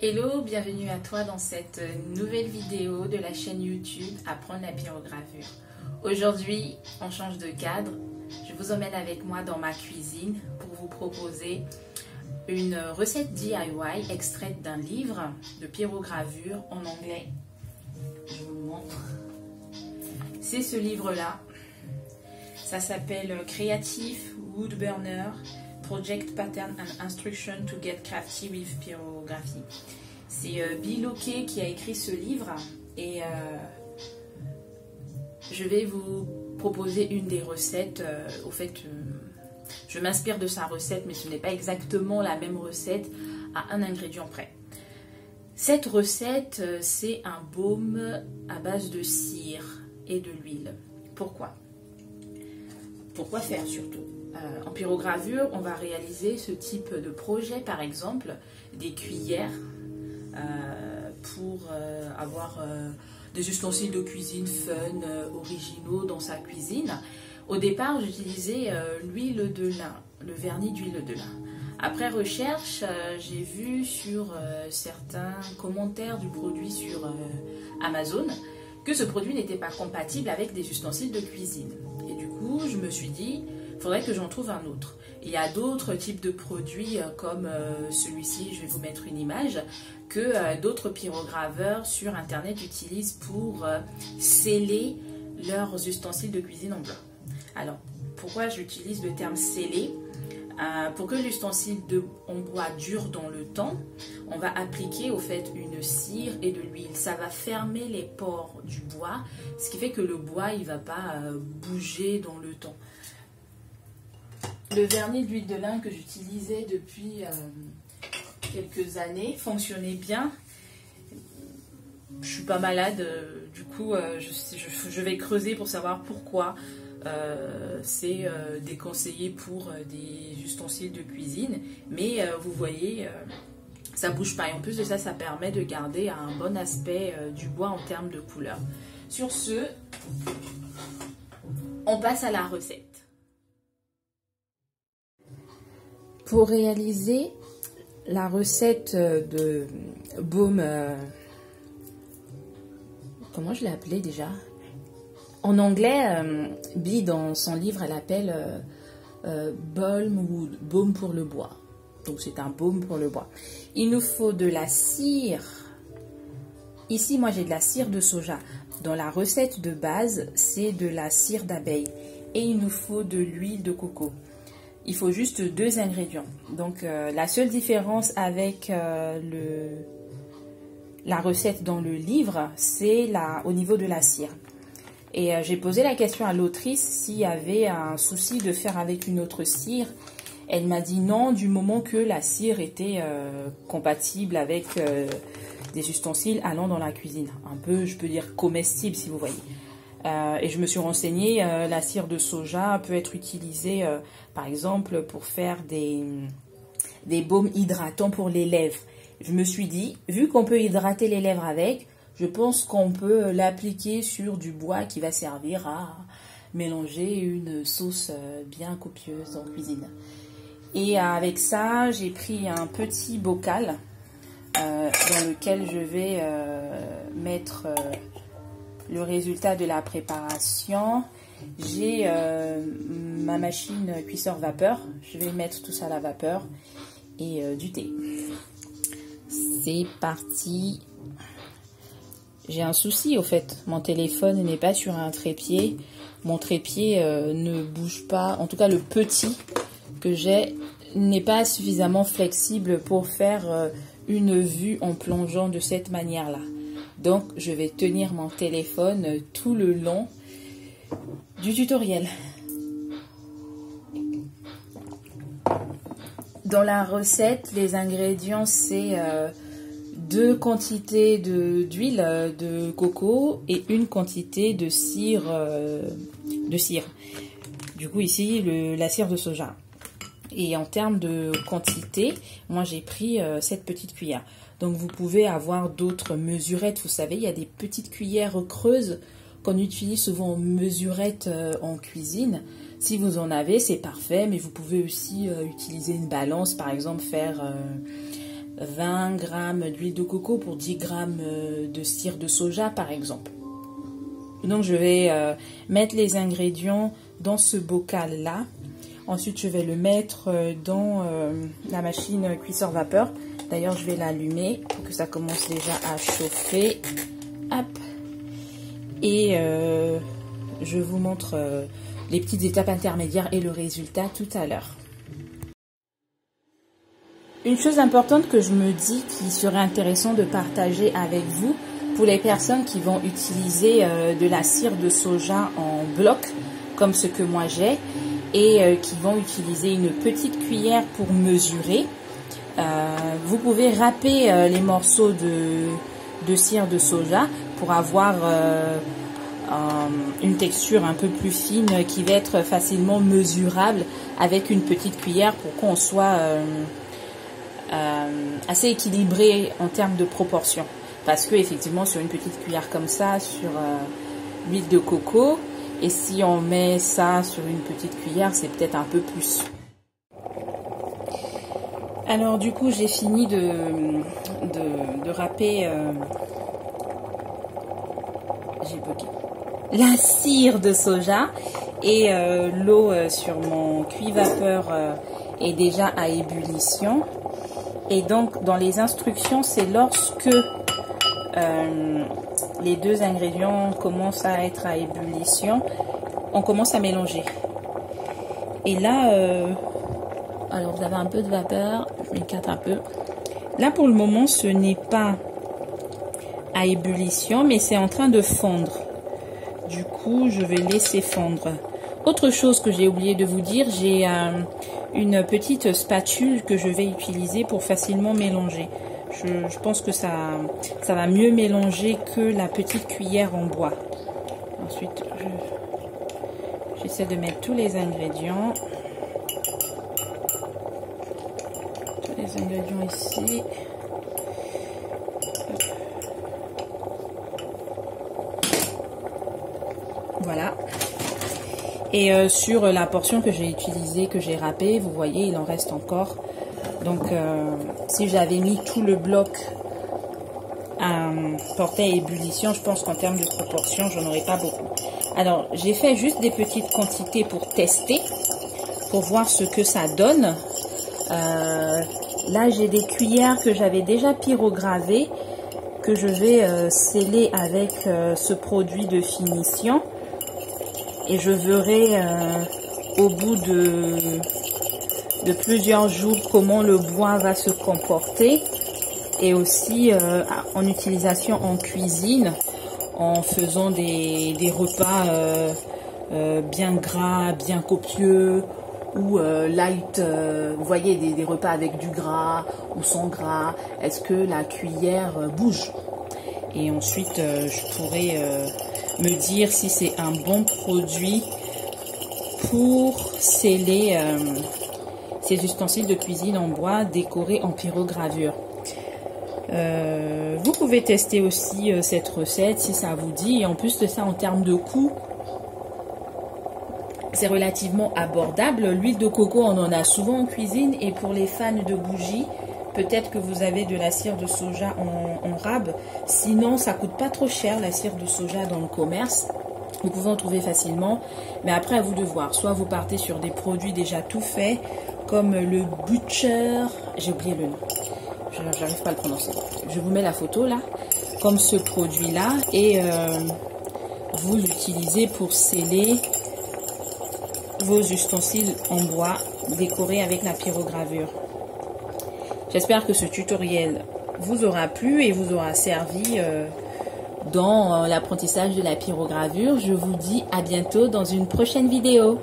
Hello, bienvenue à toi dans cette nouvelle vidéo de la chaîne YouTube Apprendre la pyrogravure. Aujourd'hui, on change de cadre. Je vous emmène avec moi dans ma cuisine pour vous proposer une recette DIY extraite d'un livre de pyrogravure en anglais. Je vous montre. C'est ce livre-là. Ça s'appelle Creative Wood Burner Project Pattern and Instruction to Get Crafty with Pyrography. C'est Bill Ockey qui a écrit ce livre et je vais vous proposer une des recettes. Au fait, je m'inspire de sa recette, mais ce n'est pas exactement la même recette à un ingrédient près. Cette recette, c'est un baume à base de cire et de l'huile. Pourquoi? Pourquoi faire surtout? En pyrogravure, on va réaliser ce type de projet, par exemple des cuillères pour avoir des ustensiles de cuisine fun, originaux dans sa cuisine. Au départ, j'utilisais l'huile de lin, le vernis d'huile de lin. Après recherche, j'ai vu sur certains commentaires du produit sur Amazon que ce produit n'était pas compatible avec des ustensiles de cuisine. Et du coup, je me suis dit, il faudrait que j'en trouve un autre. Il y a d'autres types de produits comme celui-ci, je vais vous mettre une image, que d'autres pyrograveurs sur internet utilisent pour sceller leurs ustensiles de cuisine en bois. Alors, pourquoi j'utilise le terme sceller? Pour que l'ustensile en bois dure dans le temps, on va appliquer au fait une cire et de l'huile. Ça va fermer les pores du bois, ce qui fait que le bois il va pas bouger dans le temps. Le vernis d'huile de lin que j'utilisais depuis quelques années fonctionnait bien. Je suis pas malade, du coup je vais creuser pour savoir pourquoi. C'est déconseillé pour des ustensiles de cuisine, mais vous voyez, ça bouge pas. Et en plus de ça, ça permet de garder un bon aspect du bois en termes de couleur. Sur ce, on passe à la recette. Pour réaliser la recette de baume, comment je l'ai appelé déjà? En anglais, Bee, dans son livre, elle appelle balm wood, baume pour le bois. Donc c'est un baume pour le bois. Il nous faut de la cire. Ici, moi, j'ai de la cire de soja. Dans la recette de base, c'est de la cire d'abeille. Et il nous faut de l'huile de coco. Il faut juste 2 ingrédients. Donc la seule différence avec la recette dans le livre, c'est au niveau de la cire. Et j'ai posé la question à l'autrice s'il y avait un souci de faire avec une autre cire. Elle m'a dit non, du moment que la cire était compatible avec des ustensiles allant dans la cuisine. Un peu, je peux dire, comestible si vous voyez. Et je me suis renseignée, la cire de soja peut être utilisée par exemple pour faire des baumes hydratants pour les lèvres. Je me suis dit, vu qu'on peut hydrater les lèvres avec, je pense qu'on peut l'appliquer sur du bois qui va servir à mélanger une sauce bien copieuse en cuisine. Et avec ça, j'ai pris un petit bocal dans lequel je vais mettre le résultat de la préparation. J'ai ma machine cuisseur vapeur. Je vais mettre tout ça à la vapeur et du thé. C'est parti. J'ai un souci au fait, mon téléphone n'est pas sur un trépied, mon trépied ne bouge pas, en tout cas le petit que j'ai n'est pas suffisamment flexible pour faire une vue en plongeant de cette manière-là. Donc je vais tenir mon téléphone tout le long du tutoriel. Dans la recette, les ingrédients c'est 2 quantités d'huile de coco et 1 quantité de cire. Du coup ici la cire de soja. Et en termes de quantité, moi j'ai pris 7 petites cuillères. Donc vous pouvez avoir d'autres mesurettes. Vous savez, il y a des petites cuillères creuses qu'on utilise souvent en mesurette en cuisine. Si vous en avez, c'est parfait, mais vous pouvez aussi utiliser une balance, par exemple faire 20 grammes d'huile de coco pour 10 grammes de cire de soja par exemple. Donc je vais mettre les ingrédients dans ce bocal là. Ensuite je vais le mettre dans la machine cuisseur vapeur. D'ailleurs je vais l'allumer pour que ça commence déjà à chauffer. Hop. Et je vous montre les petites étapes intermédiaires et le résultat tout à l'heure. Une chose importante que je me dis qui serait intéressant de partager avec vous pour les personnes qui vont utiliser de la cire de soja en bloc comme ce que moi j'ai et qui vont utiliser une petite cuillère pour mesurer. Vous pouvez râper les morceaux de cire de soja pour avoir une texture un peu plus fine qui va être facilement mesurable avec une petite cuillère pour qu'on soit assez équilibré en termes de proportion. Parce que effectivement sur une petite cuillère comme ça, sur l'huile de coco, et si on met ça sur une petite cuillère, c'est peut-être un peu plus. Alors du coup j'ai fini de râper j'ai bloqué la cire de soja et l'eau sur mon cuit-vapeur est déjà à ébullition. Et donc dans les instructions, c'est lorsque les deux ingrédients commencent à être à ébullition, on commence à mélanger. Et là, alors vous avez un peu de vapeur, je m'écarte un peu. Là pour le moment, ce n'est pas à ébullition, mais c'est en train de fondre. Du coup, je vais laisser fondre. Autre chose que j'ai oublié de vous dire, j'ai une petite spatule que je vais utiliser pour facilement mélanger. Je pense que ça va mieux mélanger que la petite cuillère en bois. Ensuite, j'essaie de mettre tous les ingrédients. Tous les ingrédients ici. Voilà. Et sur la portion que j'ai utilisée, que j'ai râpée, vous voyez, il en reste encore. Donc, si j'avais mis tout le bloc à porter à ébullition, je pense qu'en termes de proportion, j'en aurais pas beaucoup. Alors, j'ai fait juste des petites quantités pour tester, pour voir ce que ça donne. Là, j'ai des cuillères que j'avais déjà pyrogravées, que je vais sceller avec ce produit de finition. Et je verrai au bout de plusieurs jours comment le bois va se comporter. Et aussi en utilisation en cuisine, en faisant des repas bien gras, bien copieux, ou light, vous voyez, des repas avec du gras ou sans gras. Est-ce que la cuillère bouge? Et ensuite, je pourrais me dire si c'est un bon produit pour sceller ces ustensiles de cuisine en bois décorés en pyrogravure. Vous pouvez tester aussi cette recette si ça vous dit. Et en plus de ça, en termes de coût, c'est relativement abordable. L'huile de coco, on en a souvent en cuisine. Et pour les fans de bougies, peut-être que vous avez de la cire de soja en rab. Sinon, ça coûte pas trop cher, la cire de soja dans le commerce. Vous pouvez en trouver facilement. Mais après, à vous de voir. Soit vous partez sur des produits déjà tout faits, comme le Butcher. J'ai oublié le nom. J'arrive pas à le prononcer. Je vous mets la photo là. Comme ce produit-là. Et vous l'utilisez pour sceller vos ustensiles en bois décorés avec la pyrogravure. J'espère que ce tutoriel vous aura plu et vous aura servi dans l'apprentissage de la pyrogravure. Je vous dis à bientôt dans une prochaine vidéo.